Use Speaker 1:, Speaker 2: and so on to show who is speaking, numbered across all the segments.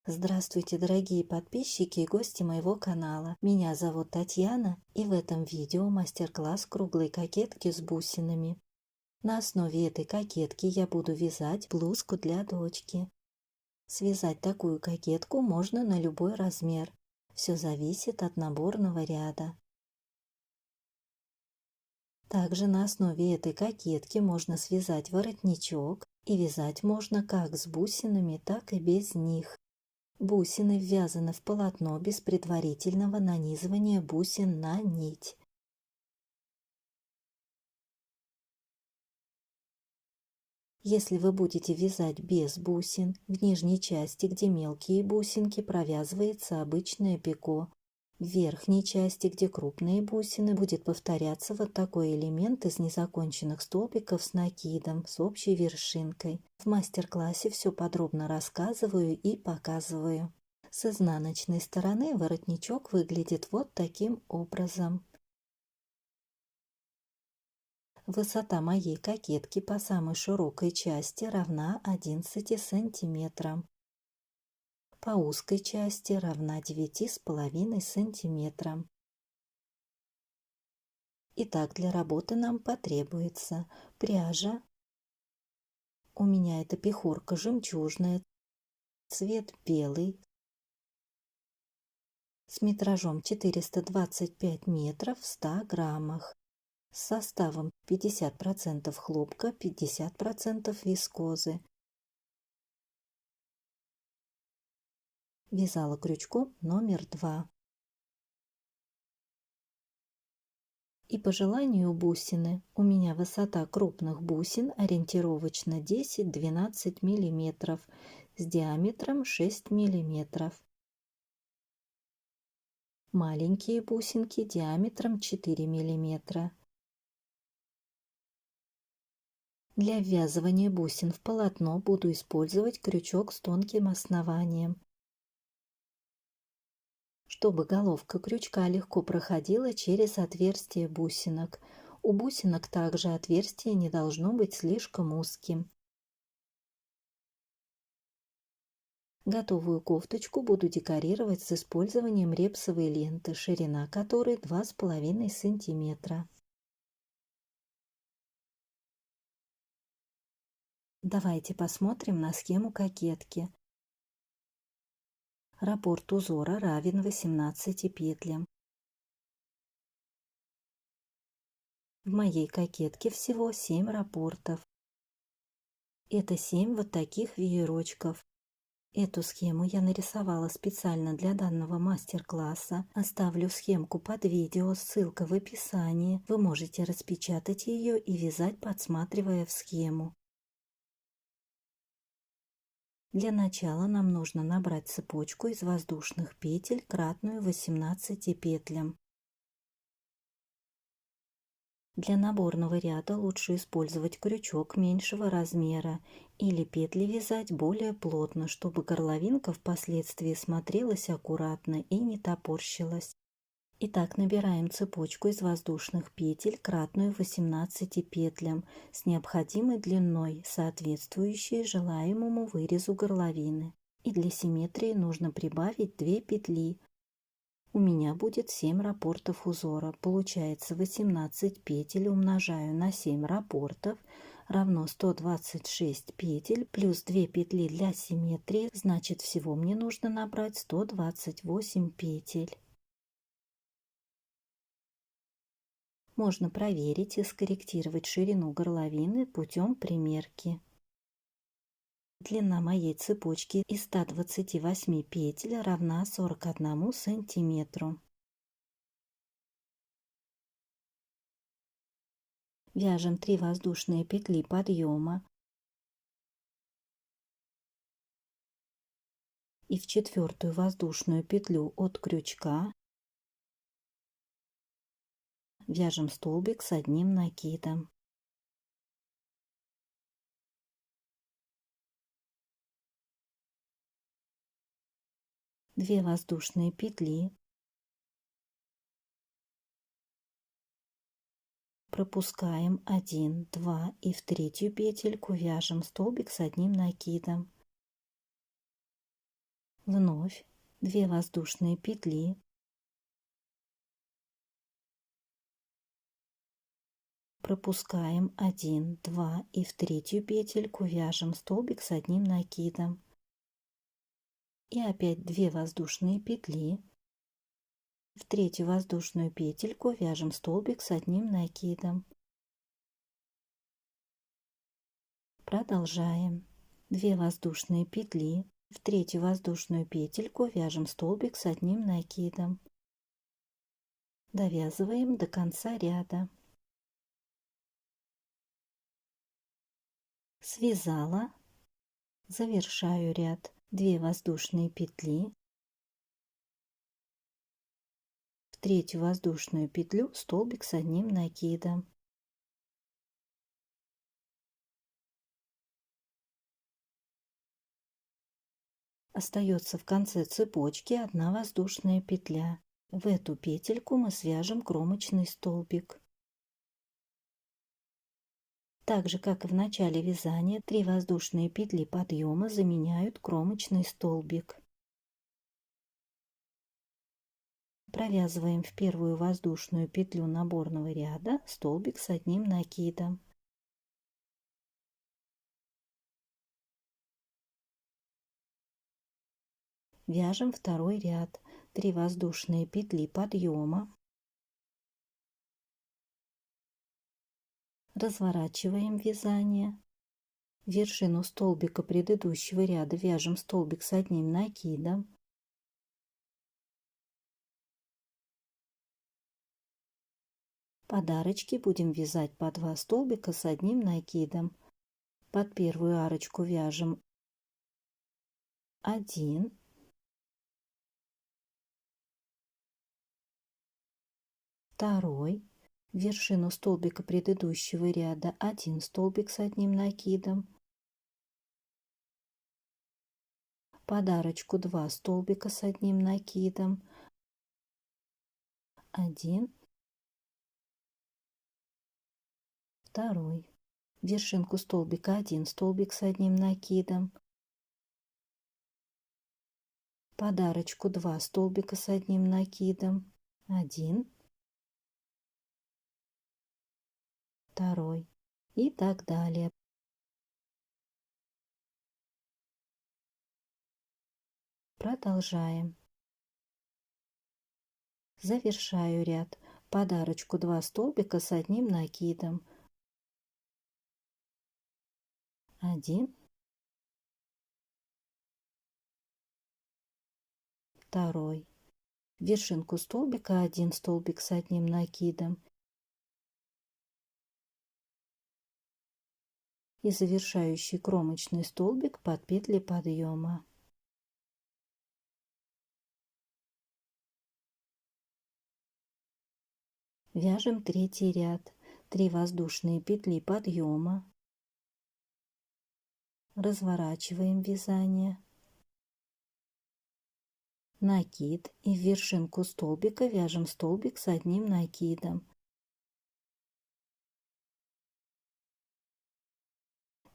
Speaker 1: Здравствуйте, дорогие подписчики и гости моего канала. Меня зовут Татьяна, и в этом видео мастер-класс круглой кокетки с бусинами. На основе этой кокетки я буду вязать блузку для дочки. Связать такую кокетку можно на любой размер. Все зависит от наборного ряда. Также на основе этой кокетки можно связать воротничок, и вязать можно как с бусинами, так и без них. Бусины ввязаны в полотно без предварительного нанизывания бусин на нить. Если вы будете вязать без бусин, в нижней части, где мелкие бусинки, провязывается обычное пико. В верхней части, где крупные бусины, будет повторяться вот такой элемент из незаконченных столбиков с накидом, с общей вершинкой. В мастер-классе все подробно рассказываю и показываю. С изнаночной стороны воротничок выглядит вот таким образом. Высота моей кокетки по самой широкой части равна 11 сантиметрам. По узкой части равна 9,5 сантиметрам. Итак, для работы нам потребуется пряжа. У меня это пехорка жемчужная, цвет белый, с метражом 425 метров в 100 граммах, с составом 50% хлопка, 50% вискозы. Вязала крючком номер 2. И по желанию бусины. У меня высота крупных бусин ориентировочно 10-12 мм с диаметром 6 мм. Маленькие бусинки диаметром 4 мм. Для ввязывания бусин в полотно буду использовать крючок с тонким основанием, чтобы головка крючка легко проходила через отверстие бусинок. У бусинок также отверстие не должно быть слишком узким. Готовую кофточку буду декорировать с использованием репсовой ленты, ширина которой 2,5 см. Давайте посмотрим на схему кокетки. Раппорт узора равен 18 петлям. В моей кокетке всего 7 раппортов. Это 7 вот таких веерочков. Эту схему я нарисовала специально для данного мастер-класса. Оставлю схемку под видео, ссылка в описании. Вы можете распечатать ее и вязать, подсматривая в схему. Для начала нам нужно набрать цепочку из воздушных петель, кратную 18 петлям. Для наборного ряда лучше использовать крючок меньшего размера или петли вязать более плотно, чтобы горловинка впоследствии смотрелась аккуратно и не топорщилась. Итак, набираем цепочку из воздушных петель, кратную 18 петлям, с необходимой длиной, соответствующей желаемому вырезу горловины. И для симметрии нужно прибавить 2 петли. У меня будет 7 раппортов узора. Получается 18 петель умножаю на 7 раппортов равно 126 петель плюс 2 петли для симметрии. Значит, всего мне нужно набрать 128 петель. Можно проверить и скорректировать ширину горловины путем примерки. Длина моей цепочки из 128 петель равна 41 сантиметру. Вяжем 3 воздушные петли подъема и в 4-ю воздушную петлю от крючка вяжем столбик с одним накидом. Две воздушные петли, пропускаем 1, 2 и в 3-ю петельку вяжем столбик с одним накидом. Вновь 2 воздушные петли, пропускаем 1, 2 и в третью петельку вяжем столбик с одним накидом. И опять 2 воздушные петли, в третью воздушную петельку вяжем столбик с одним накидом. Продолжаем. 2 воздушные петли, в третью воздушную петельку вяжем столбик с одним накидом. Довязываем до конца ряда. Связала, завершаю ряд. 2 воздушные петли, в третью воздушную петлю столбик с одним накидом. Остается в конце цепочки 1 воздушная петля. В эту петельку мы свяжем кромочный столбик. Так же, как и в начале вязания, 3 воздушные петли подъема заменяют кромочный столбик. Провязываем в первую воздушную петлю наборного ряда столбик с одним накидом. Вяжем второй ряд. 3 воздушные петли подъема. Разворачиваем вязание. Вершину столбика предыдущего ряда вяжем столбик с одним накидом. Подарочки будем вязать по 2 столбика с одним накидом. Под первую арочку вяжем 1, второй, в вершину столбика предыдущего ряда 1 столбик с одним накидом, под арочку 2 столбика с одним накидом, 1, второй, в вершинку столбика 1 столбик с одним накидом, под арочку 2 столбика с одним накидом, 1, второй и так далее. Продолжаем. Завершаю ряд. Под арочку 2 столбика с одним накидом, 1, второй, в вершинку столбика 1 столбик с одним накидом и завершающий кромочный столбик под петли подъема. Вяжем третий ряд. 3 воздушные петли подъема, разворачиваем вязание, накид и в вершинку столбика вяжем столбик с одним накидом.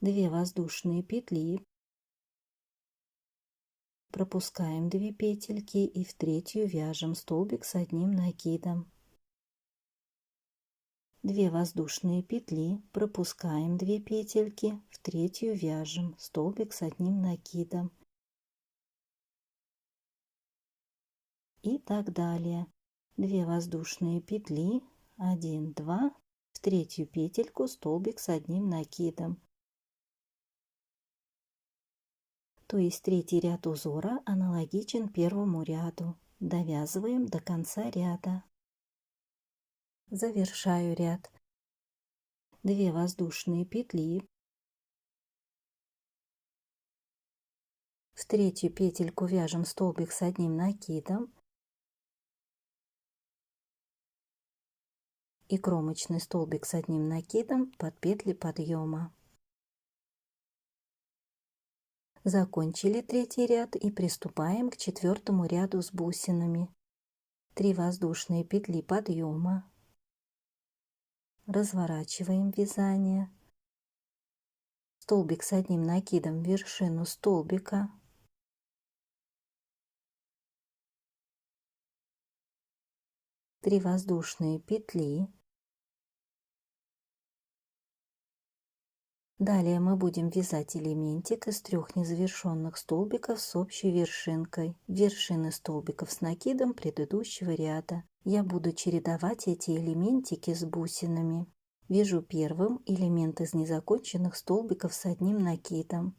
Speaker 1: 2 воздушные петли, пропускаем 2 петельки и в третью вяжем столбик с одним накидом. 2 воздушные петли, пропускаем 2 петельки, в третью вяжем столбик с одним накидом. И так далее. 2 воздушные петли, 1, 2, в третью петельку столбик с одним накидом. То есть третий ряд узора аналогичен первому ряду. Довязываем до конца ряда. Завершаю ряд. 2 воздушные петли, в третью петельку вяжем столбик с одним накидом и кромочный столбик с одним накидом под петли подъема. Закончили третий ряд и приступаем к четвертому ряду с бусинами. 3 воздушные петли подъема, разворачиваем вязание, столбик с одним накидом в вершину столбика, 3 воздушные петли. Далее мы будем вязать элементик из 3 незавершенных столбиков с общей вершинкой, вершины столбиков с накидом предыдущего ряда. Я буду чередовать эти элементики с бусинами. Вяжу первым элемент из незаконченных столбиков с одним накидом.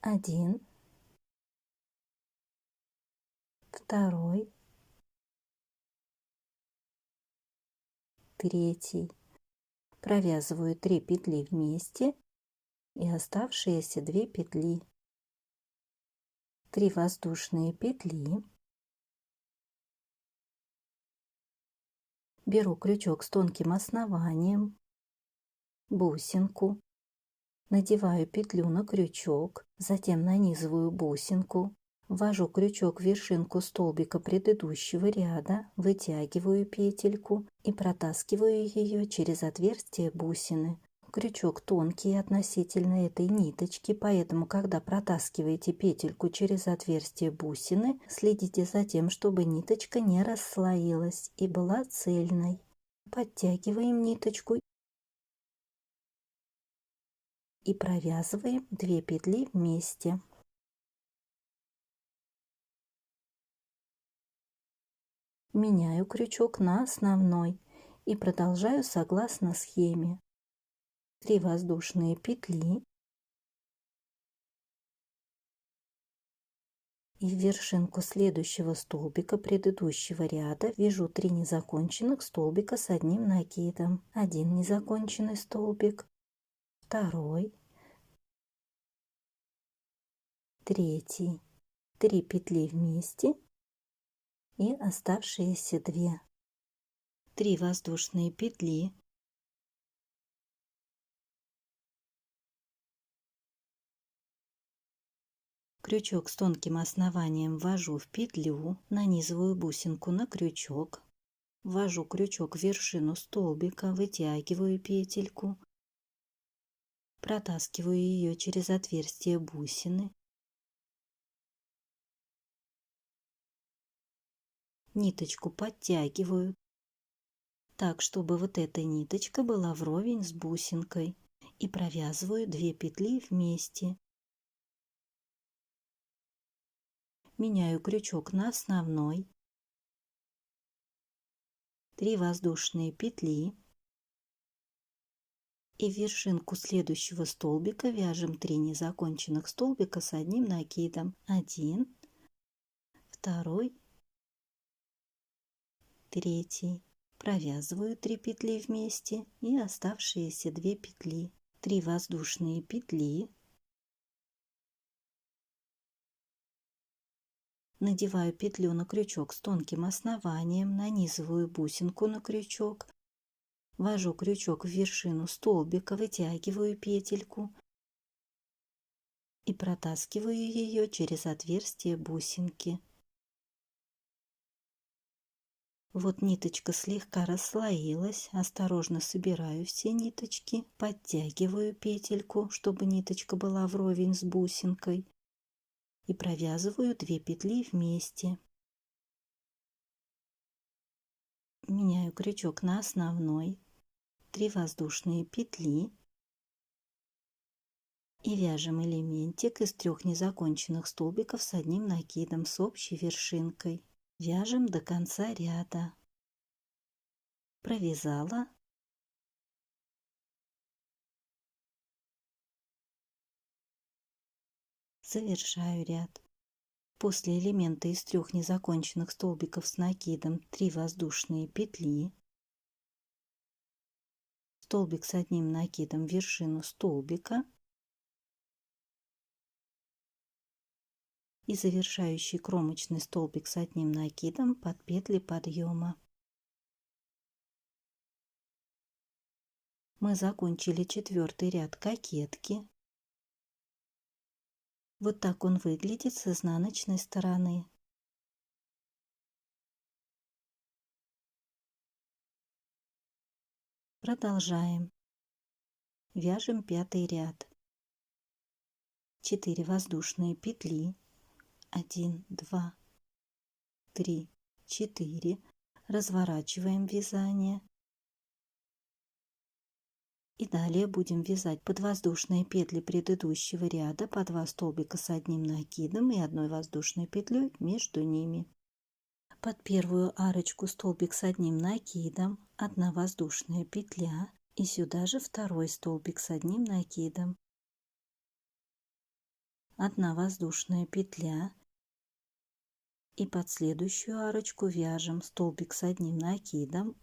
Speaker 1: 1, 2, 3. Провязываю 3 петли вместе и оставшиеся 2 петли. 3 воздушные петли. Беру крючок с тонким основанием, бусинку, надеваю петлю на крючок, затем нанизываю бусинку, ввожу крючок в вершинку столбика предыдущего ряда, вытягиваю петельку и протаскиваю ее через отверстие бусины. Крючок тонкий относительно этой ниточки, поэтому, когда протаскиваете петельку через отверстие бусины, следите за тем, чтобы ниточка не расслоилась и была цельной. Подтягиваем ниточку и провязываем 2 петли вместе. Меняю крючок на основной и продолжаю согласно схеме. 3 воздушные петли и в вершинку следующего столбика предыдущего ряда вяжу 3 незаконченных столбика с одним накидом. 1 незаконченный столбик, 2, 3, 3 петли вместе и оставшиеся 2. 3 воздушные петли. Крючок с тонким основанием ввожу в петлю, нанизываю бусинку на крючок, ввожу крючок в вершину столбика, вытягиваю петельку, протаскиваю ее через отверстие бусины, ниточку подтягиваю так, чтобы вот эта ниточка была вровень с бусинкой, и провязываю 2 петли вместе. Меняю крючок на основной, 3 воздушные петли и в вершинку следующего столбика вяжем 3 незаконченных столбика с одним накидом. 1, 2, 3. Провязываю 3 петли вместе и оставшиеся 2 петли. 3 воздушные петли. Надеваю петлю на крючок с тонким основанием, нанизываю бусинку на крючок, ввожу крючок в вершину столбика, вытягиваю петельку и протаскиваю ее через отверстие бусинки. Вот ниточка слегка расслоилась, осторожно собираю все ниточки, подтягиваю петельку, чтобы ниточка была вровень с бусинкой, и провязываю 2 петли вместе. Меняю крючок на основной, 3 воздушные петли и вяжем элементик из 3 незаконченных столбиков с одним накидом с общей вершинкой. Вяжем до конца ряда. Провязала. Завершаю ряд. После элемента из 3 незаконченных столбиков с накидом 3 воздушные петли, столбик с одним накидом в вершину столбика и завершающий кромочный столбик с одним накидом под петли подъема. Мы закончили 4-й ряд кокетки. Вот так он выглядит с изнаночной стороны. Продолжаем. Вяжем 5-й ряд. 4 воздушные петли. 1, 2, 3, 4. разворачиваем вязание. И далее будем вязать подвоздушные петли предыдущего ряда по 2 столбика с одним накидом и одной воздушной петлей между ними. Под первую арочку столбик с одним накидом, 1 воздушная петля и сюда же второй столбик с одним накидом, 1 воздушная петля и под следующую арочку вяжем столбик с одним накидом,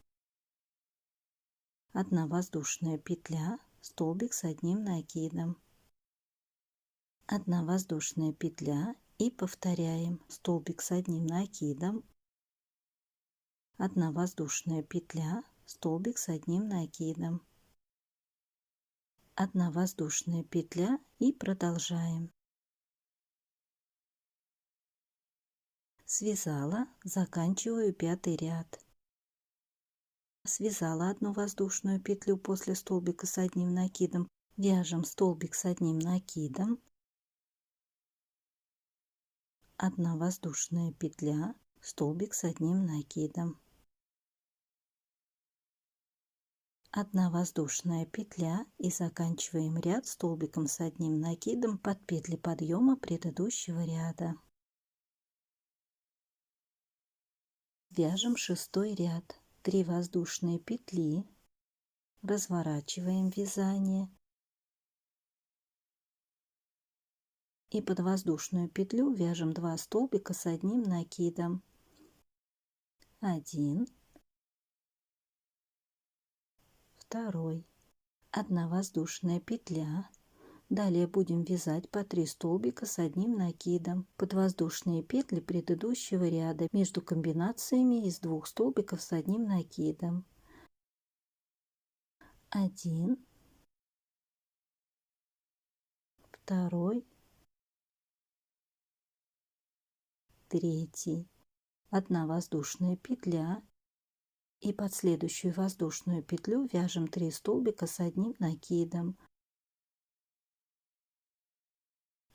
Speaker 1: 1 воздушная петля, столбик с одним накидом, 1 воздушная петля и повторяем столбик с одним накидом, 1 воздушная петля, столбик с одним накидом, 1 воздушная петля и продолжаем. Связала, заканчиваю 5-й ряд. Связала 1 воздушную петлю после столбика с одним накидом, вяжем столбик с одним накидом, 1 воздушная петля, столбик с одним накидом, 1 воздушная петля и заканчиваем ряд столбиком с одним накидом под петли подъема предыдущего ряда. Вяжем 6-й ряд. 3 воздушные петли, разворачиваем вязание и под воздушную петлю вяжем 2 столбика с одним накидом, 1, 2, 1 воздушная петля. Далее будем вязать по 3 столбика с одним накидом под воздушные петли предыдущего ряда между комбинациями из 2 столбиков с одним накидом. 1, 2, 3, 1 воздушная петля и под следующую воздушную петлю вяжем 3 столбика с одним накидом.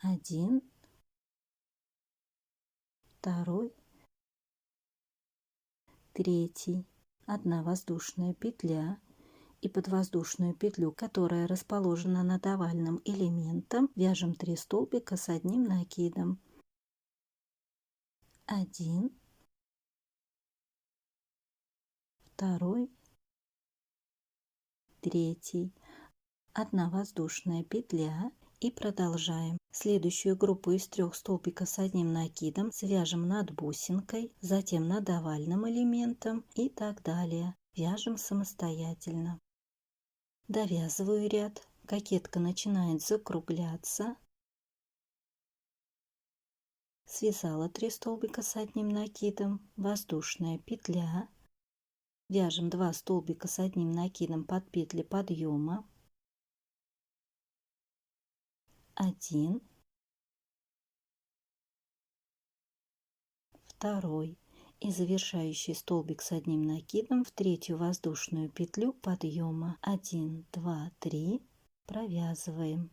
Speaker 1: 1, 2, 3, 1 воздушная петля и под воздушную петлю, которая расположена над овальным элементом, вяжем 3 столбика с одним накидом. 1, 2, 3, 1 воздушная петля и продолжаем. Следующую группу из 3 столбиков с одним накидом свяжем над бусинкой, затем над овальным элементом и так далее. Вяжем самостоятельно. Довязываю ряд, кокетка начинает закругляться. Связала 3 столбика с одним накидом, воздушная петля. Вяжем 2 столбика с одним накидом под петли подъема. 1, 2 и завершающий столбик с одним накидом в 3-ю воздушную петлю подъема. 1, 2, 3, провязываем.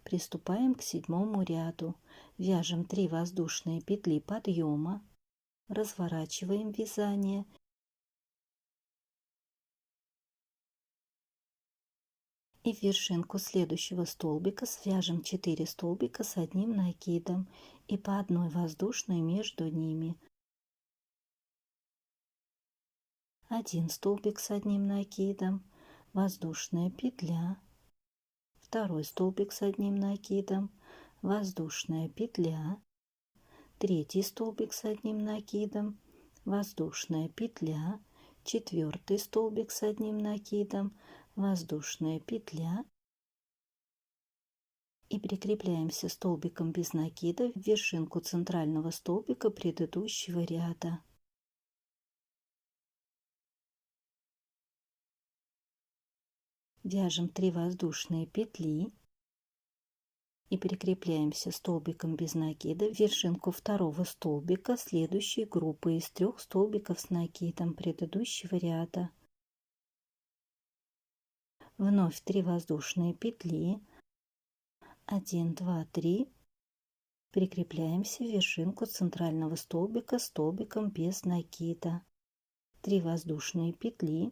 Speaker 1: Приступаем к 7-му ряду. Вяжем 3 воздушные петли подъема, разворачиваем вязание и в вершинку следующего столбика свяжем 4 столбика с одним накидом и по 1 воздушной между ними. 1 столбик с одним накидом, воздушная петля, 2 столбик с одним накидом, воздушная петля, 3 столбик с одним накидом, воздушная петля, 4 столбик с одним накидом, воздушная петля и прикрепляемся столбиком без накида в вершинку центрального столбика предыдущего ряда. Вяжем 3 воздушные петли и прикрепляемся столбиком без накида в вершинку 2 столбика следующей группы из 3 столбиков с накидом предыдущего ряда. Вновь 3 воздушные петли. 1, 2, 3. Прикрепляемся в вершинку центрального столбика столбиком без накида. 3 воздушные петли.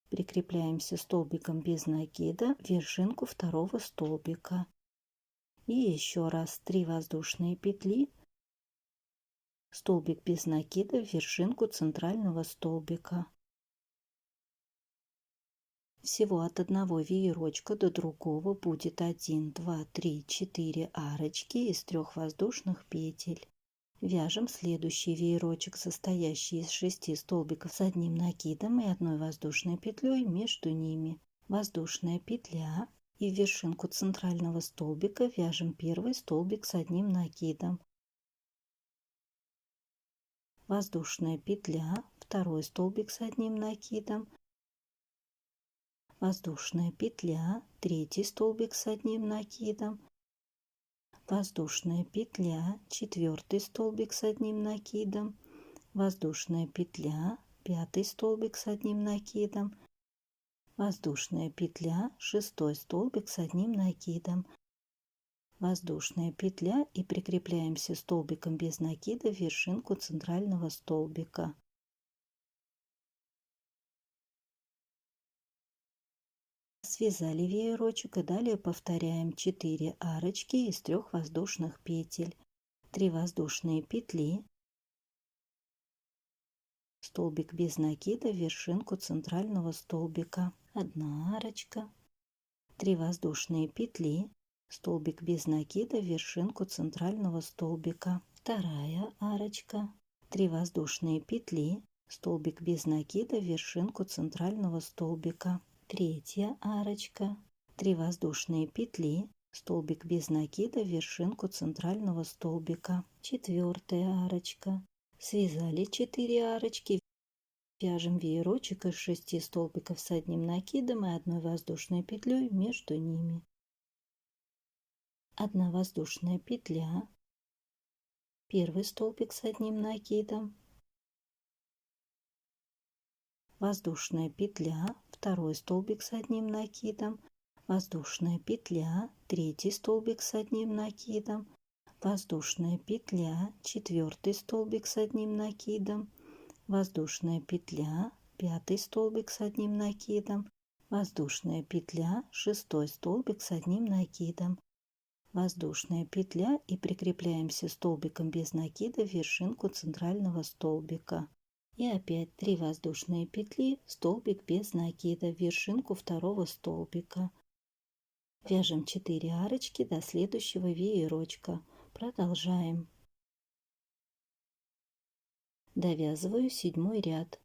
Speaker 1: Прикрепляемся столбиком без накида в вершинку второго столбика. И еще раз 3 воздушные петли. Столбик без накида в вершинку центрального столбика. Всего от одного веерочка до другого будет 1, 2, 3, 4 арочки из 3 воздушных петель. Вяжем следующий веерочек, состоящий из 6 столбиков с одним накидом и одной воздушной петлей между ними. Воздушная петля, и в вершинку центрального столбика вяжем первый столбик с одним накидом. Воздушная петля, второй столбик с одним накидом. Воздушная петля, третий столбик с одним накидом. Воздушная петля, четвертый столбик с одним накидом. Воздушная петля, пятый столбик с одним накидом. Воздушная петля, шестой столбик с одним накидом. Воздушная петля и прикрепляемся столбиком без накида в вершинку центрального столбика. Связали веерочек и далее повторяем 4 арочки из 3 воздушных петель. 3 воздушные петли. Столбик без накида в вершинку центрального столбика. 1 арочка. 3 воздушные петли. Столбик без накида в вершинку центрального столбика. 2 арочка. 3 воздушные петли. Столбик без накида в вершинку центрального столбика. 3 арочка. 3 воздушные петли. Столбик без накида в вершинку центрального столбика. 4 арочка. Связали 4 арочки. Вяжем веерочек из 6 столбиков с одним накидом и одной воздушной петлей между ними. 1 воздушная петля. Первый столбик с одним накидом. Воздушная петля, второй столбик с одним накидом, воздушная петля, третий столбик с одним накидом, воздушная петля, четвертый столбик с одним накидом, воздушная петля, пятый столбик с одним накидом, воздушная петля, шестой столбик с одним накидом, воздушная петля и прикрепляемся столбиком без накида в вершинку центрального столбика. И опять 3 воздушные петли, столбик без накида в вершинку второго столбика. Вяжем 4 арочки до следующего веерочка. Продолжаем. Довязываю 7 ряд.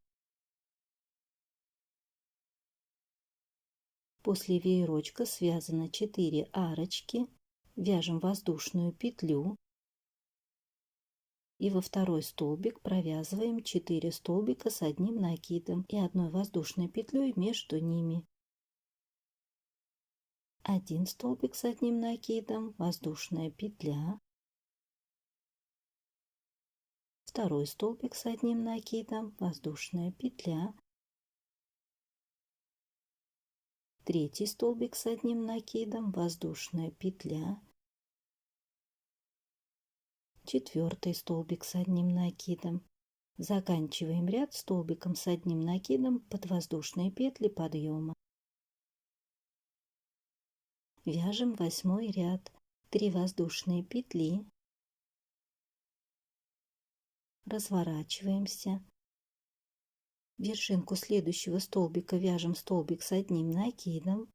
Speaker 1: После веерочка связано 4 арочки. Вяжем воздушную петлю. И во второй столбик провязываем 4 столбика с одним накидом и одной воздушной петлей между ними. 1 столбик с одним накидом, воздушная петля. Второй столбик с одним накидом, воздушная петля. Третий столбик с одним накидом, воздушная петля. Четвертый столбик с одним накидом. Заканчиваем ряд столбиком с одним накидом под воздушные петли подъема. Вяжем 8 ряд. 3 воздушные петли. Разворачиваемся. В вершинку следующего столбика вяжем столбик с одним накидом.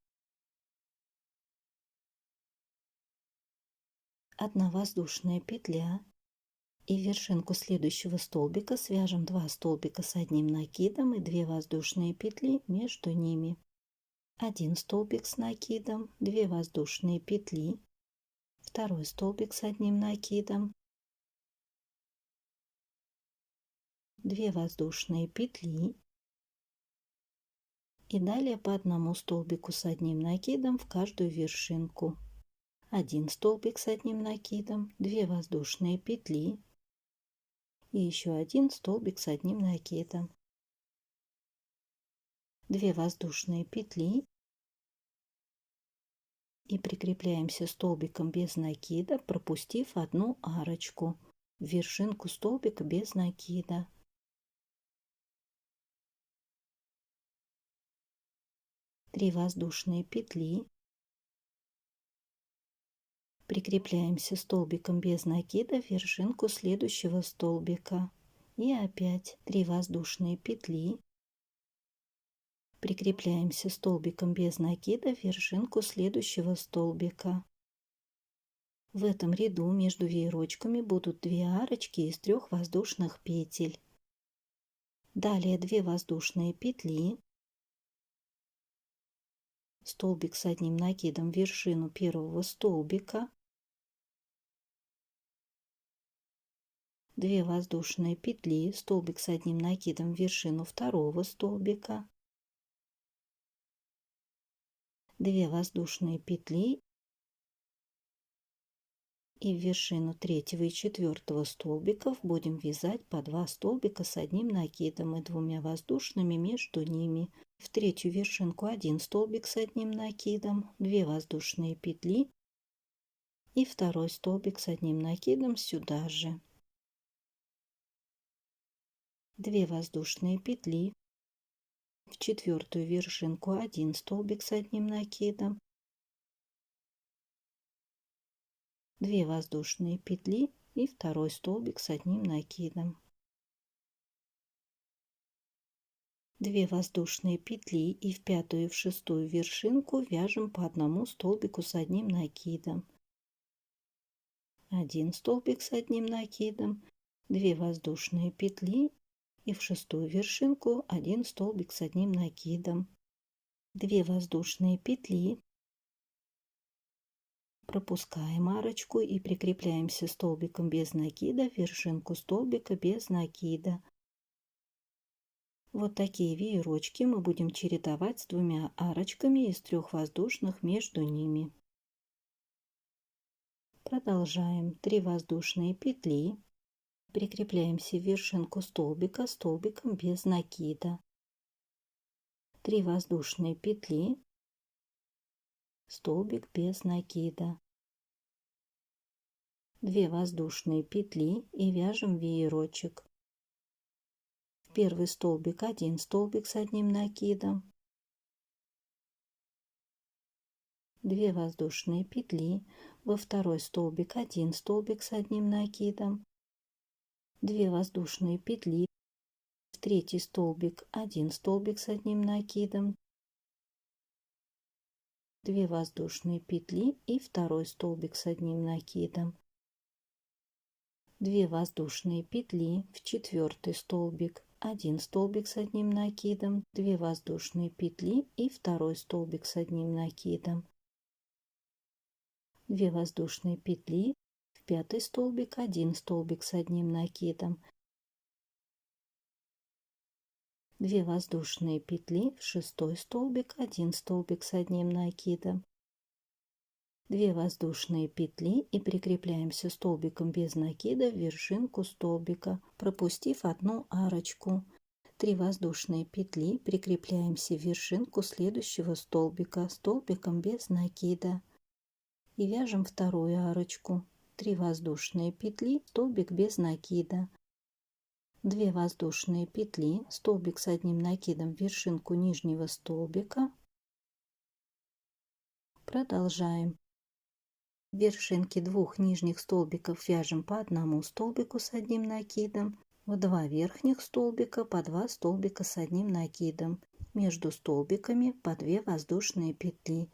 Speaker 1: 1 воздушная петля и в вершинку следующего столбика свяжем 2 столбика с одним накидом и 2 воздушные петли между ними. 1 столбик с накидом, 2 воздушные петли, второй столбик с одним накидом, 2 воздушные петли и далее по одному столбику с одним накидом в каждую вершинку. 1 столбик с одним накидом, 2 воздушные петли и еще 1 столбик с одним накидом. 2 воздушные петли и прикрепляемся столбиком без накида, пропустив одну арочку в вершинку столбика без накида. Три воздушные петли, прикрепляемся столбиком без накида в вершинку следующего столбика и опять 3 воздушные петли, прикрепляемся столбиком без накида в вершинку следующего столбика. В этом ряду между веерочками будут 2 арочки из 3 воздушных петель. Далее 2 воздушные петли, столбик с одним накидом в вершину первого столбика, 2 воздушные петли, столбик с одним накидом в вершину второго столбика, 2 воздушные петли и в вершину третьего и четвертого столбиков будем вязать по 2 столбика с одним накидом и 2 воздушными между ними. В третью вершинку 1 столбик с одним накидом, 2 воздушные петли и второй столбик с одним накидом сюда же. 2 воздушные петли, в четвертую вершинку 1 столбик с одним накидом, 2 воздушные петли и второй столбик с одним накидом. 2 воздушные петли и в пятую и в шестую вершинку вяжем по одному столбику с одним накидом. 1 столбик с одним накидом, 2 воздушные петли и в шестую вершинку 1 столбик с одним накидом, 2 воздушные петли, пропускаем арочку и прикрепляемся столбиком без накида в вершинку столбика без накида. Вот такие веерочки мы будем чередовать с 2 арочками из 3 воздушных между ними. Продолжаем. 3 воздушные петли, прикрепляемся в вершинку столбика столбиком без накида, 3 воздушные петли, столбик без накида, 2 воздушные петли и вяжем веерочек. В первый столбик 1 столбик с одним накидом, 2 воздушные петли, во второй столбик 1 столбик с одним накидом, 2 воздушные петли, в третий столбик 1 столбик с одним накидом, 2 воздушные петли и второй столбик с одним накидом, 2 воздушные петли, в четвертый столбик 1 столбик с одним накидом, 2 воздушные петли и второй столбик с одним накидом, 2 воздушные петли, в пятый столбик 1 столбик с одним накидом, 2 воздушные петли, в шестой столбик 1 столбик с одним накидом, 2 воздушные петли и прикрепляемся столбиком без накида в вершинку столбика, пропустив одну арочку. 3 воздушные петли, прикрепляемся в вершинку следующего столбика столбиком без накида и вяжем вторую арочку. 3 воздушные петли, столбик без накида, 2 воздушные петли, столбик с одним накидом в вершинку нижнего столбика. Продолжаем. В вершинке 2 нижних столбиков вяжем по одному столбику с одним накидом, в 2 верхних столбика по 2 столбика с одним накидом, между столбиками по 2 воздушные петли,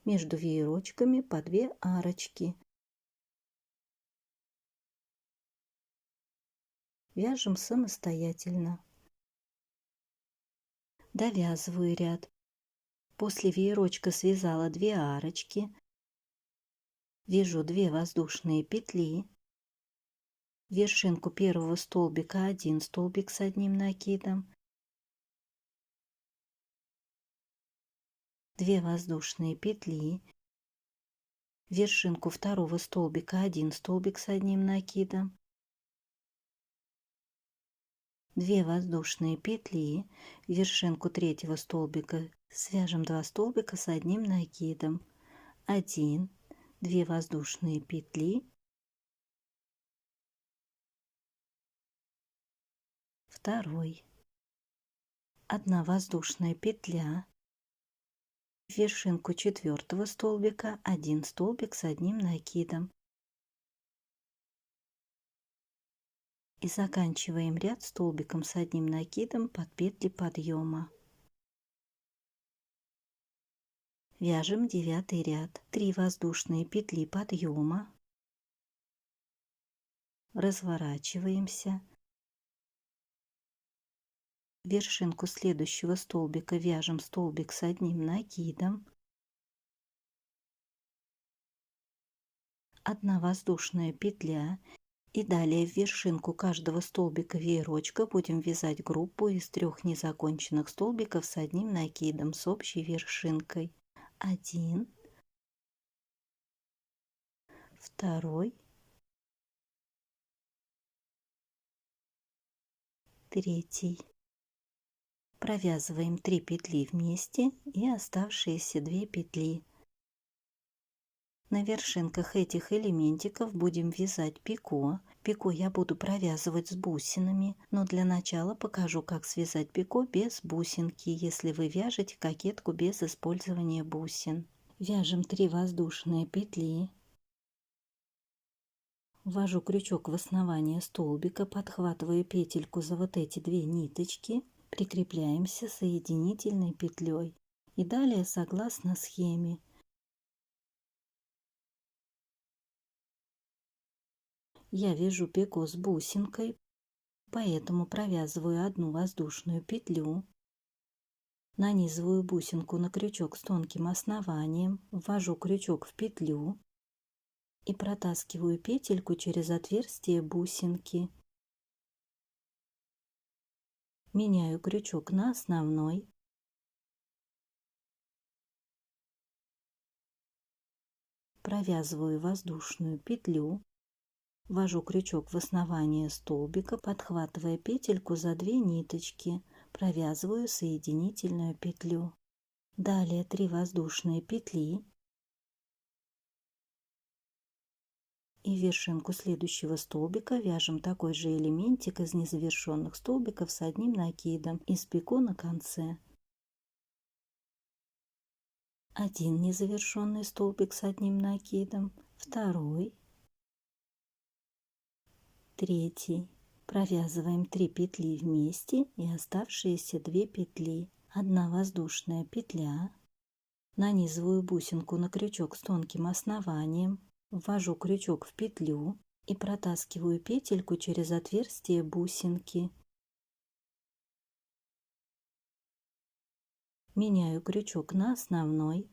Speaker 1: между веерочками по 2 арочки. Вяжем самостоятельно. Довязываю ряд. После веерочка связала 2 арочки. Вяжу 2 воздушные петли, в вершинку первого столбика 1 столбик с одним накидом, 2 воздушные петли, в вершинку второго столбика 1 столбик с одним накидом, 2 воздушные петли, в вершинку третьего столбика свяжем 2 столбика с одним накидом, 1, 2 воздушные петли, второй, 1 воздушная петля, в вершинку четвертого столбика 1 столбик с одним накидом. И заканчиваем ряд столбиком с одним накидом под петли подъема. Вяжем 9 ряд. 3 воздушные петли подъема. Разворачиваемся. В вершинку следующего столбика вяжем столбик с одним накидом. 1 воздушная петля. И далее в вершинку каждого столбика веерочка будем вязать группу из 3 незаконченных столбиков с одним накидом с общей вершинкой. 1, 2, 3. Провязываем 3 петли вместе и оставшиеся 2 петли. На вершинках этих элементиков будем вязать пико. Пико я буду провязывать с бусинами, но для начала покажу, как связать пико без бусинки, если вы вяжете кокетку без использования бусин. Вяжем 3 воздушные петли. Ввожу крючок в основание столбика, подхватываю петельку за вот эти 2 ниточки, прикрепляемся соединительной петлей. И далее согласно схеме. Я вяжу пико с бусинкой, поэтому провязываю 1 воздушную петлю, нанизываю бусинку на крючок с тонким основанием, ввожу крючок в петлю и протаскиваю петельку через отверстие бусинки. Меняю крючок на основной. Провязываю воздушную петлю. Ввожу крючок в основание столбика, подхватывая петельку за 2 ниточки, провязываю соединительную петлю. Далее 3 воздушные петли и в вершинку следующего столбика вяжем такой же элементик из незавершенных столбиков с одним накидом и с пико на конце. 1 незавершенный столбик с одним накидом, 2, 3. Провязываем 3 петли вместе и оставшиеся 2 петли. 1 воздушная петля. Нанизываю бусинку на крючок с тонким основанием, ввожу крючок в петлю и протаскиваю петельку через отверстие бусинки. Меняю крючок на основной,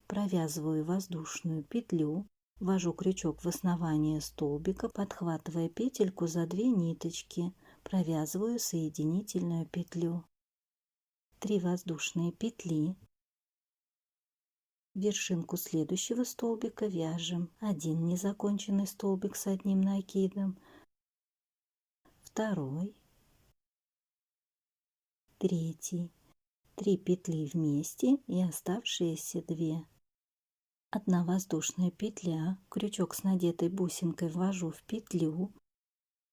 Speaker 1: провязываю воздушную петлю. Ввожу крючок в основание столбика, подхватывая петельку за 2 ниточки, провязываю соединительную петлю. 3 воздушные петли. В вершинку следующего столбика вяжем 1 незаконченный столбик с одним накидом, 2, 3, 3 петли вместе и оставшиеся 2. 1 воздушная петля, крючок с надетой бусинкой ввожу в петлю,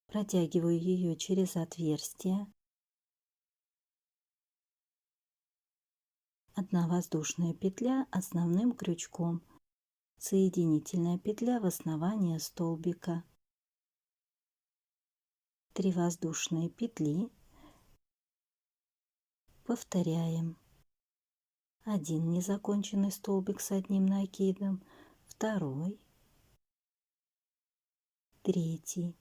Speaker 1: протягиваю ее через отверстие, 1 воздушная петля основным крючком, соединительная петля в основание столбика, 3 воздушные петли, повторяем. 1 незаконченный столбик с одним накидом, 2, 3,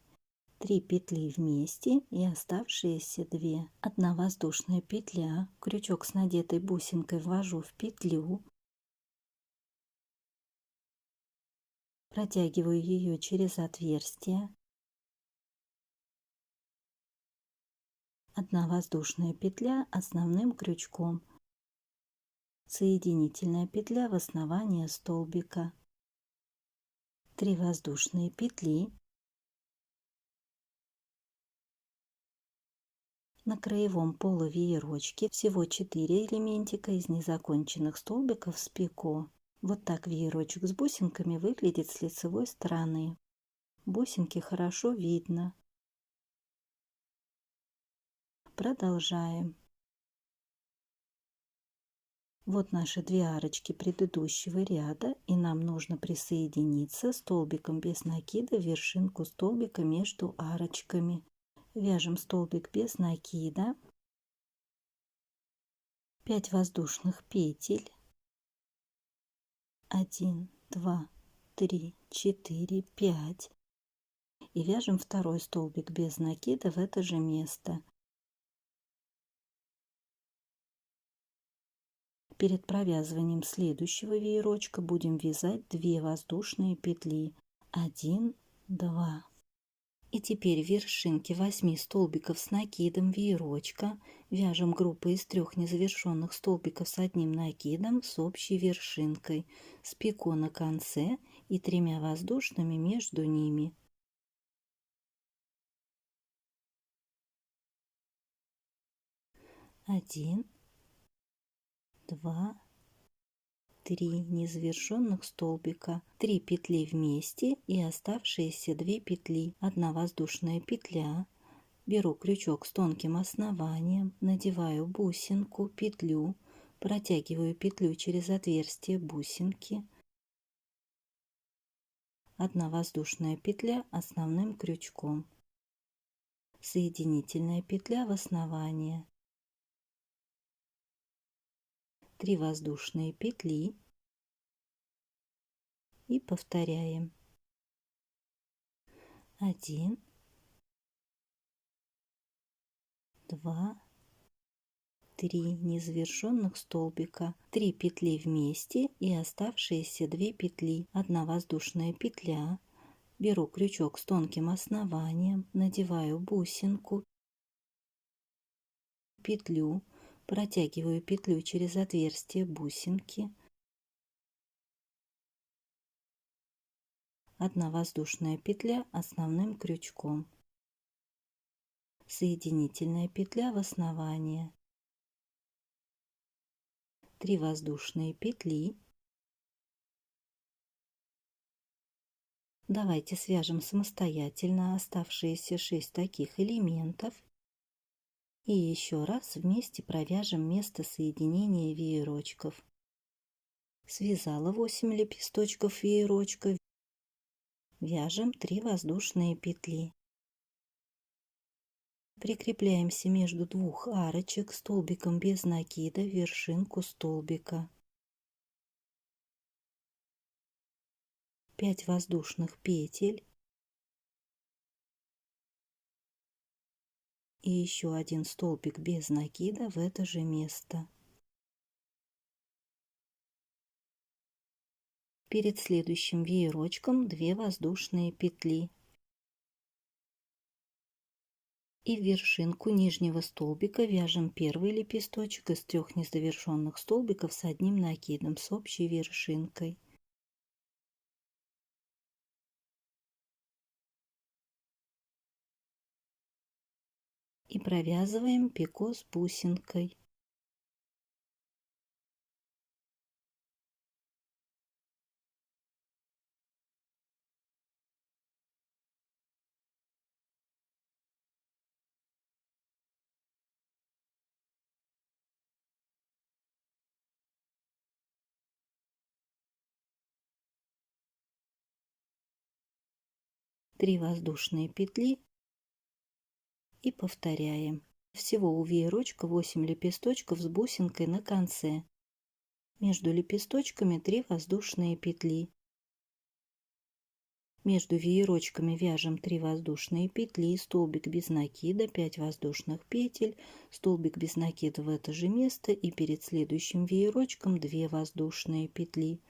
Speaker 1: 3 петли вместе и оставшиеся 2. 1 воздушная петля, крючок с надетой бусинкой ввожу в петлю, протягиваю ее через отверстие, 1 воздушная петля основным крючком, соединительная петля в основание столбика, 3 воздушные петли, На краевом полувеерочке всего 4 элементика из незаконченных столбиков с пико. Вот так веерочек с бусинками выглядит с лицевой стороны. Бусинки хорошо видно. Продолжаем. Вот наши 2 арочки предыдущего ряда, и нам нужно присоединиться столбиком без накида в вершинку столбика между арочками. Вяжем столбик без накида, 5 воздушных петель, 1, 2, 3, 4, 5, и вяжем второй столбик без накида в это же место. Перед провязыванием следующего веерочка будем вязать 2 воздушные петли, 1, 2. И теперь в вершинке 8 столбиков с накидом веерочка вяжем группу из 3 незавершенных столбиков с одним накидом с общей вершинкой, с пико на конце и 3 воздушными между ними. Один, 2, 3 незавершенных столбика, 3 петли вместе и оставшиеся 2 петли, 1 воздушная петля. Беру крючок с тонким основанием, надеваю бусинку, петлю, протягиваю петлю через отверстие бусинки, 1 воздушная петля основным крючком, соединительная петля в основание, 3 воздушные петли и повторяем. 1, 2, 3 незавершенных столбика, 3 петли вместе и оставшиеся 2 петли, 1 воздушная петля. Беру крючок с тонким основанием, надеваю бусинку, петлю, протягиваю петлю через отверстие бусинки, 1 воздушная петля основным крючком, соединительная петля в основание, 3 воздушные петли. Давайте свяжем самостоятельно оставшиеся 6 таких элементов и еще раз вместе провяжем место соединения веерочков. Связала 8 лепесточков веерочка, вяжем 3 воздушные петли. Прикрепляемся между 2 арочек столбиком без накида в вершинку столбика. 5 воздушных петель и еще 1 столбик без накида в это же место. Перед следующим веерочком 2 воздушные петли. И в вершинку нижнего столбика вяжем первый лепесточек из 3 незавершенных столбиков с одним накидом с общей вершинкой. И провязываем пико с бусинкой. Три воздушные петли и повторяем. Всего у веерочка 8 лепесточков с бусинкой на конце. Между лепесточками 3 воздушные петли. Между веерочками вяжем 3 воздушные петли, столбик без накида, 5 воздушных петель, столбик без накида в это же место и перед следующим веерочком 2 воздушные петли.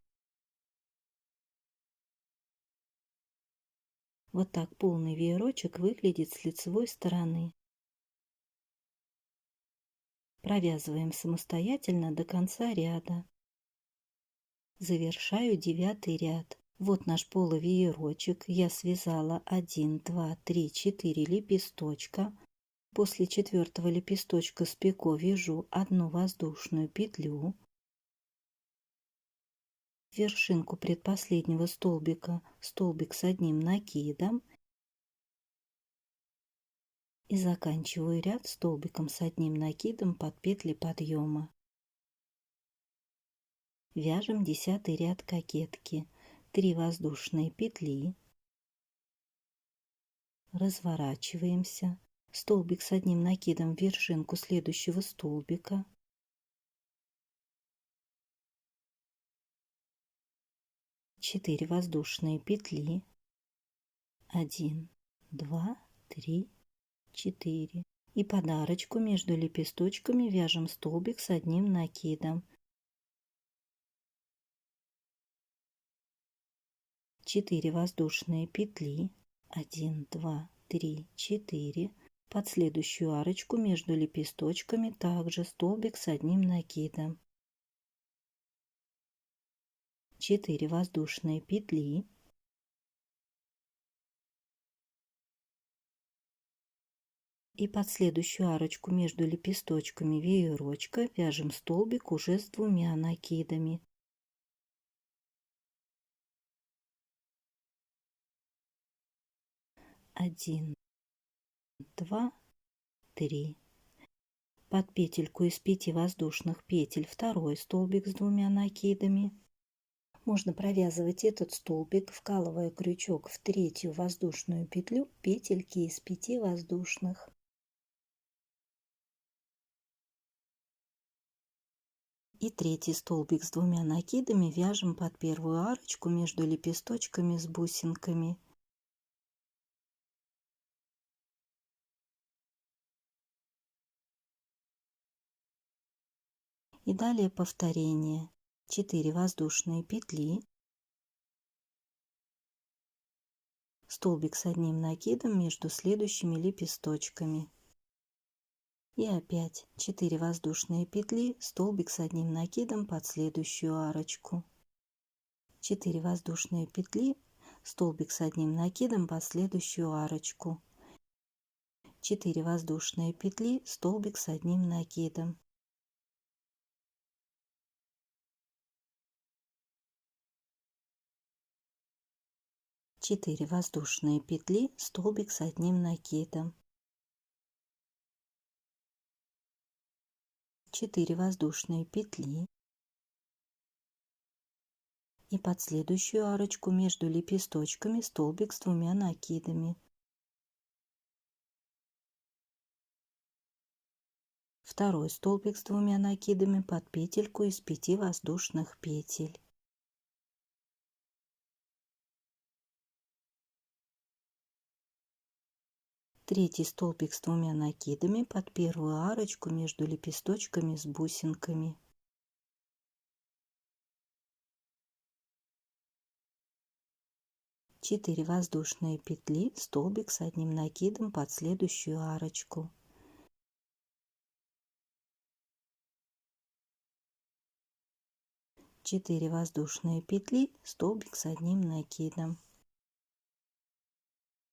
Speaker 1: Вот так полный веерочек выглядит с лицевой стороны. Провязываем самостоятельно до конца ряда. Завершаю 9 ряд. Вот наш полувеерочек. Я связала 1, 2, 3, 4 лепесточка. После 4-го лепесточка с пико вяжу 1 воздушную петлю. В вершинку предпоследнего столбика столбик с 1 накидом и заканчиваю ряд столбиком с 1 накидом под петли подъема. Вяжем 10-й ряд кокетки. 3 воздушные петли. Разворачиваемся. Столбик с 1 накидом в вершинку следующего столбика. Четыре воздушные петли. 1, 2, 3, 4. И под арочку между лепесточками вяжем столбик с 1 накидом. 4 воздушные петли. 1, 2, 3, 4. Под следующую арочку между лепесточками также столбик с 1 накидом. 4 воздушные петли. И под следующую арочку между лепесточками веерочка вяжем столбик уже с 2 накидами. Один, 2, 3. Под петельку из 5 воздушных петель второй столбик с 2 накидами. Можно провязывать этот столбик, вкалывая крючок в 3-ю воздушную петлю петельки из 5 воздушных. И 3-й столбик с 2 накидами вяжем под первую арочку между лепесточками с бусинками. И далее повторение. 4 воздушные петли, столбик с 1 накидом между следующими лепесточками. И опять 4 воздушные петли, столбик с 1 накидом под следующую арочку. 4 воздушные петли, столбик с 1 накидом под следующую арочку. 4 воздушные петли, столбик с 1 накидом. 4 воздушные петли, столбик с 1 накидом. 4 воздушные петли. И под следующую арочку между лепесточками столбик с 2 накидами. Второй столбик с 2 накидами под петельку из 5 воздушных петель. Третий столбик с 2 накидами под первую арочку между лепесточками с бусинками. Четыре воздушные петли, столбик с 1 накидом под следующую арочку. Четыре воздушные петли, столбик с 1 накидом.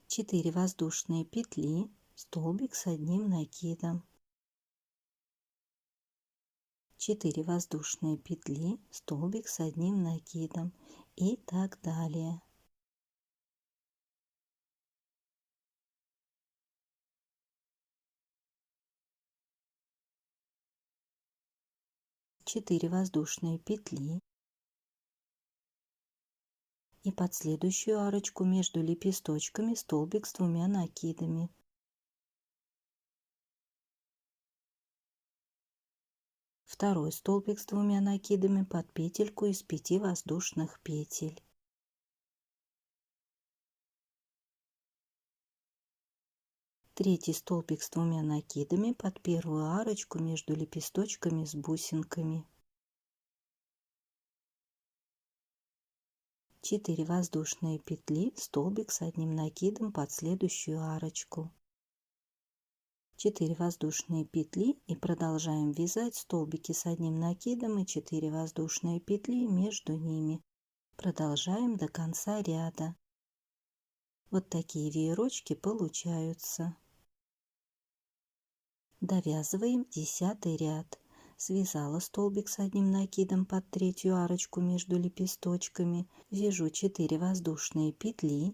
Speaker 1: 4 воздушные петли, столбик с 1 накидом. 4 воздушные петли, столбик с 1 накидом и так далее. Четыре воздушные петли. И под следующую арочку между лепесточками столбик с 2 накидами. Второй столбик с 2 накидами под петельку из 5 воздушных петель. Третий столбик с 2 накидами под первую арочку между лепесточками с бусинками. 4 воздушные петли, столбик с 1 накидом под следующую арочку. 4 воздушные петли и продолжаем вязать столбики с 1 накидом и 4 воздушные петли между ними. Продолжаем до конца ряда. Вот такие веерочки получаются. Довязываем 10 ряд. Связала столбик с одним накидом под третью арочку между лепесточками, вяжу 4 воздушные петли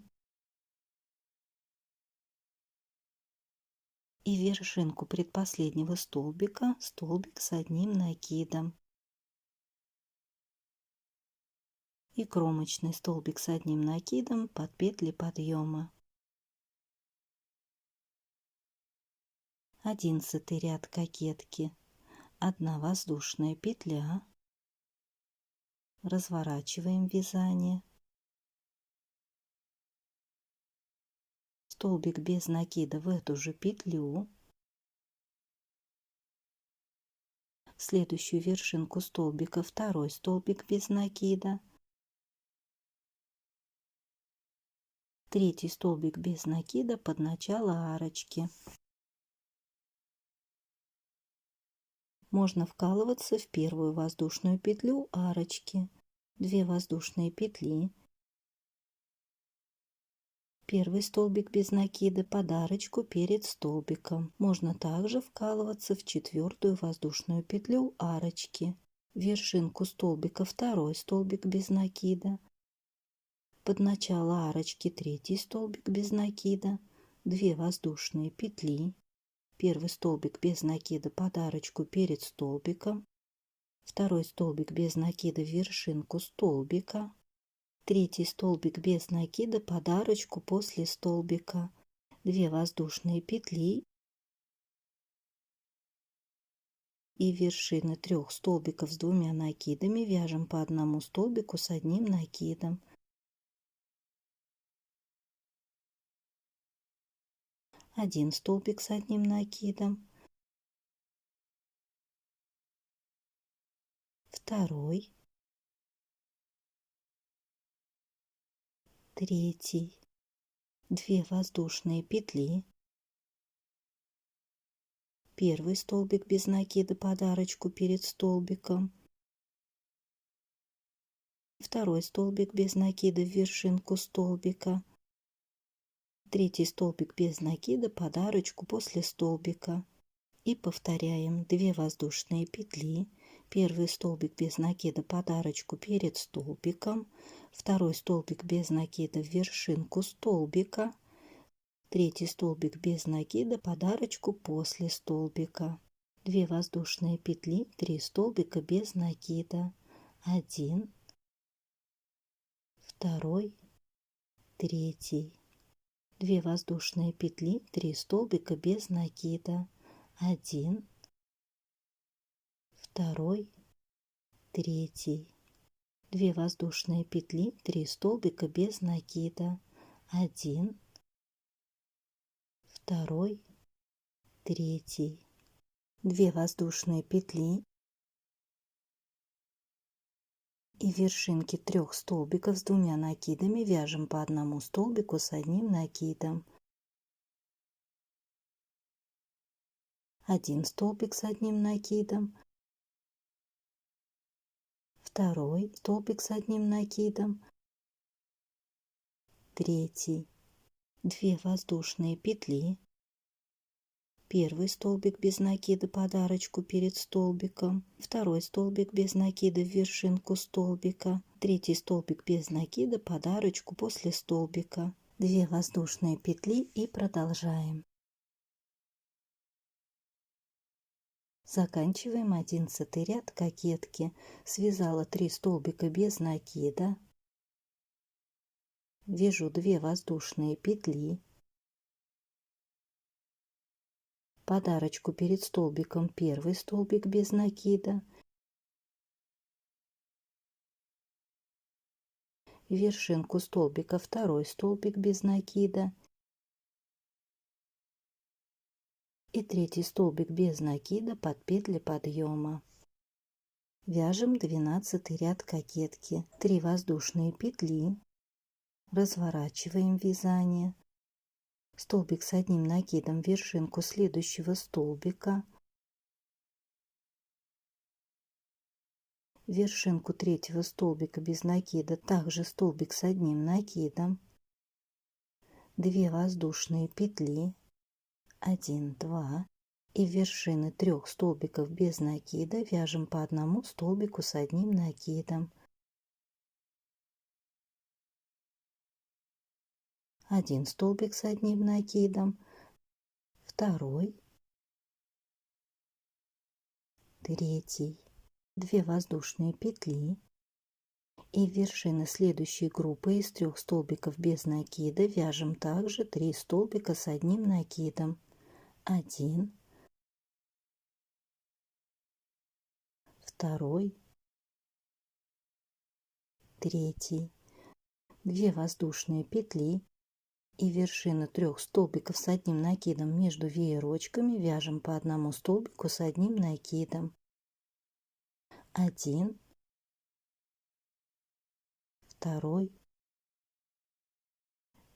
Speaker 1: и вершинку предпоследнего столбика столбик с одним накидом и кромочный столбик с одним накидом под петли подъема. 11 ряд кокетки. 1 воздушная петля, разворачиваем вязание, столбик без накида в эту же петлю, в следующую вершинку столбика 2 столбик без накида, 3 столбик без накида под начало арочки. Можно вкалываться в первую воздушную петлю арочки, 2 воздушные петли, 1 столбик без накида под арочку перед столбиком. Можно также вкалываться в 4 воздушную петлю арочки, вершинку столбика 2 столбик без накида, под начало арочки 3 столбик без накида, 2 воздушные петли, 1 столбик без накида под арочку перед столбиком, 2 столбик без накида в вершинку столбика, 3 столбик без накида под арочку после столбика, 2 воздушные петли и вершины 3 столбиков с 2 накидами вяжем по 1 столбику с одним накидом. 1 столбик с одним накидом, 2, 3, 2 воздушные петли, 1 столбик без накида под арочку перед столбиком, 2 столбик без накида в вершинку столбика, 3 столбик без накида под арочку после столбика. И повторяем 2 воздушные петли, 1 столбик без накида под арочку перед столбиком, 2 столбик без накида в вершинку столбика, 3 столбик без накида под арочку после столбика, 2 воздушные петли, 3 столбика без накида, 1, 2, 3, 2 воздушные петли, 3 столбика без накида, 1, 2, 3, 2 воздушные петли, 3 столбика без накида, 1, 2, 3, 2 воздушные петли и вершинки 3 столбиков с 2 накидами вяжем по 1 столбику с одним накидом. 1 столбик с одним накидом, 2 столбик с одним накидом, 3, 2 воздушные петли, 1 столбик без накида под арочку перед столбиком, 2 столбик без накида в вершинку столбика, 3 столбик без накида под арочку после столбика, 2 воздушные петли и продолжаем. Заканчиваем 11 ряд кокетки. Связала 3 столбика без накида, вяжу 2 воздушные петли, под арочку перед столбиком 1 столбик без накида, вершинку столбика 2 столбик без накида и 3 столбик без накида под петли подъема. Вяжем 12 ряд кокетки. 3 воздушные петли, разворачиваем вязание, столбик с одним накидом в вершинку следующего столбика, вершинку 3 столбика без накида, также столбик с одним накидом, 2 воздушные петли, 1, 2, И в вершины 3 столбиков без накида вяжем по 1 столбику с одним накидом. 1 столбик с одним накидом, 2, 3, 2 воздушные петли. И в вершины следующей группы из 3 столбиков без накида вяжем также 3 столбика с одним накидом. 1, 2, 3, 2 воздушные петли. И в вершины 3 столбиков с одним накидом между веерочками вяжем по 1 столбику с одним накидом. 1, 2,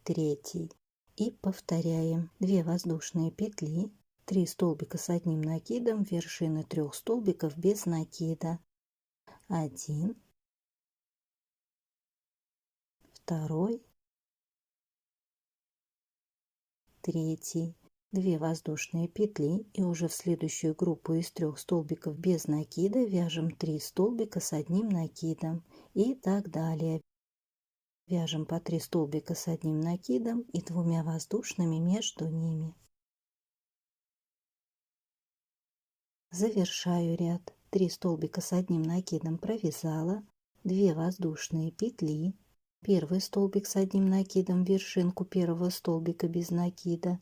Speaker 1: 3. И повторяем. 2 воздушные петли, 3 столбика с одним накидом, вершины 3 столбиков без накида. 1, 2, 3, 2 воздушные петли, и уже в следующую группу из 3 столбиков без накида вяжем 3 столбика с одним накидом и так далее. Вяжем по 3 столбика с одним накидом и 2 воздушными между ними. Завершаю ряд. 3 столбика с одним накидом провязала, 2 воздушные петли, 1 столбик с одним накидом, вершинку 1 столбика без накида,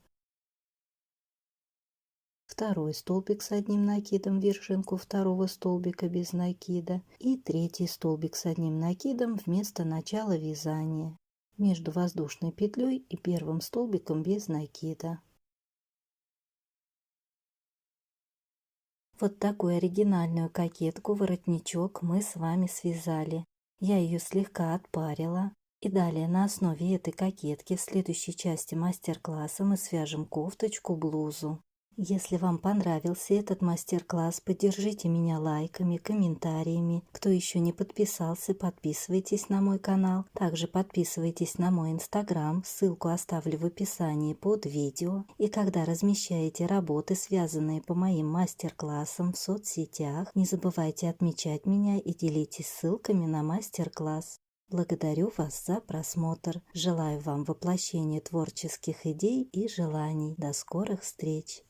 Speaker 1: 2 столбик с одним накидом, вершинку 2 столбика без накида и 3 столбик с одним накидом вместо начала вязания между воздушной петлей и 1 столбиком без накида. Вот такую оригинальную кокетку-воротничок мы с вами связали. Я ее слегка отпарила. И далее на основе этой кокетки в следующей части мастер-класса мы свяжем кофточку-блузу. Если вам понравился этот мастер-класс, поддержите меня лайками, комментариями. Кто еще не подписался, подписывайтесь на мой канал. Также подписывайтесь на мой инстаграм, ссылку оставлю в описании под видео. И когда размещаете работы, связанные по моим мастер-классам в соцсетях, не забывайте отмечать меня и делитесь ссылками на мастер-класс. Благодарю вас за просмотр. Желаю вам воплощения творческих идей и желаний. До скорых встреч!